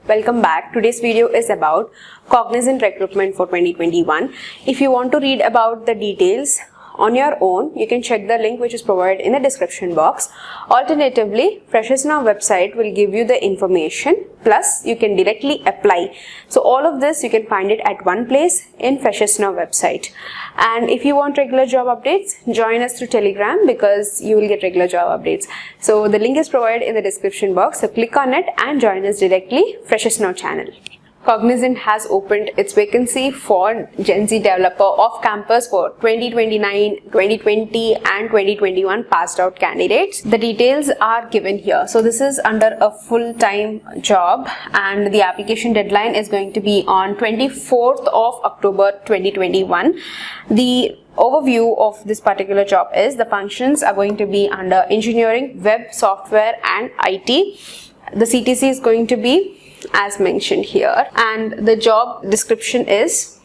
Welcome back. Today's video is about Cognizant recruitment for 2021. If you want to read about the details on your own, you can check the link which is provided in the description box. Alternatively, Freshers Now website will give you the information, plus you can directly apply. So all of this you can find it at one place in Freshers Now website. And if you want regular job updates, join us through Telegram because you will get regular job updates. So the link is provided in the description box. So click on it and join us directly, Freshers Now channel. Cognizant has opened its vacancy for Gen Z developer off campus for 2029, 2020 and 2021 passed out candidates. The details are given here. So this is under a full-time job and the application deadline is going to be on 24th of October 2021. The overview of this particular job is the functions are going to be under engineering, web, software and IT. The CTC is going to be as mentioned here, and the job description is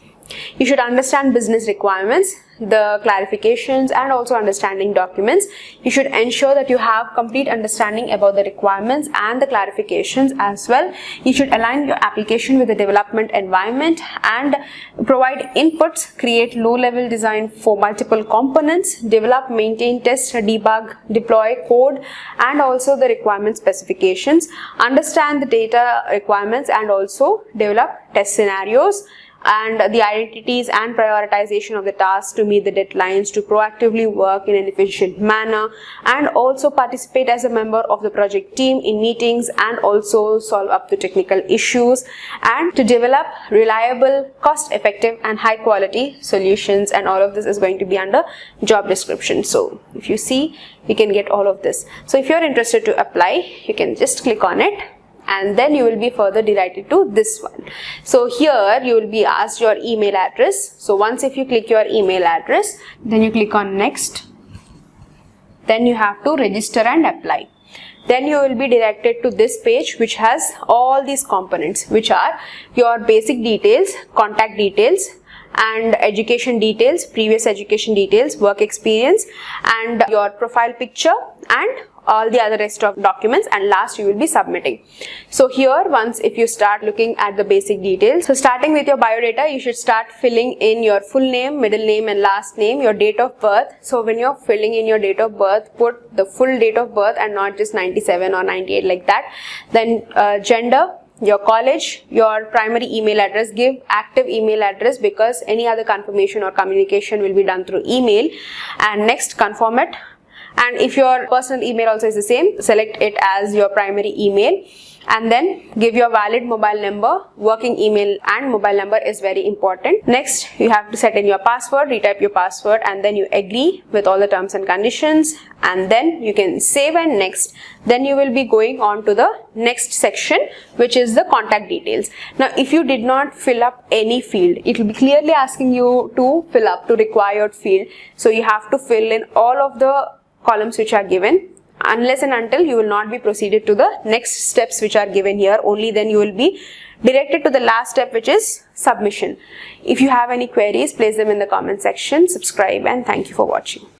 you should understand business requirements, the clarifications and also understanding documents. You should ensure that you have complete understanding about the requirements and the clarifications as well. You should align your application with the development environment and provide inputs, create low-level design for multiple components, develop, maintain, test, debug, deploy code and also the requirement specifications, understand the data requirements and also develop test scenarios, and the identities and prioritization of the tasks to meet the deadlines, to proactively work in an efficient manner and also participate as a member of the project team in meetings and also solve up to technical issues, and to develop reliable, cost-effective and high-quality solutions. And all of this is going to be under job description. So if you see, you can get all of this. So if you're interested to apply, you can just click on it and then you will be further directed to this one. So here you will be asked your email address. So once if you click your email address, then you click on next, then you have to register and apply. Then you will be directed to this page which has all these components, which are your basic details, contact details and education details, previous education details, work experience and your profile picture and all the other rest of documents, and last you will be submitting. So here once if you start looking at the basic details, so starting with your biodata, you should start filling in your full name, middle name and last name, your date of birth. So when you're filling in your date of birth, put the full date of birth and not just 97 or 98 like that. Then gender, your college, your primary email address, give active email address because any other confirmation or communication will be done through email, and next confirm it. And if your personal email also is the same, select it as your primary email and then give your valid mobile number. Working email and mobile number is very important. Next, you have to set in your password, retype your password and then you agree with all the terms and conditions and then you can save and next. Then you will be going on to the next section, which is the contact details. Now, if you did not fill up any field, it will be clearly asking you to fill up to required field. So you have to fill in all of the columns which are given. Unless and until you will not be proceeded to the next steps which are given here, only then you will be directed to the last step, which is submission. If you have any queries, place them in the comment section. Subscribe and thank you for watching.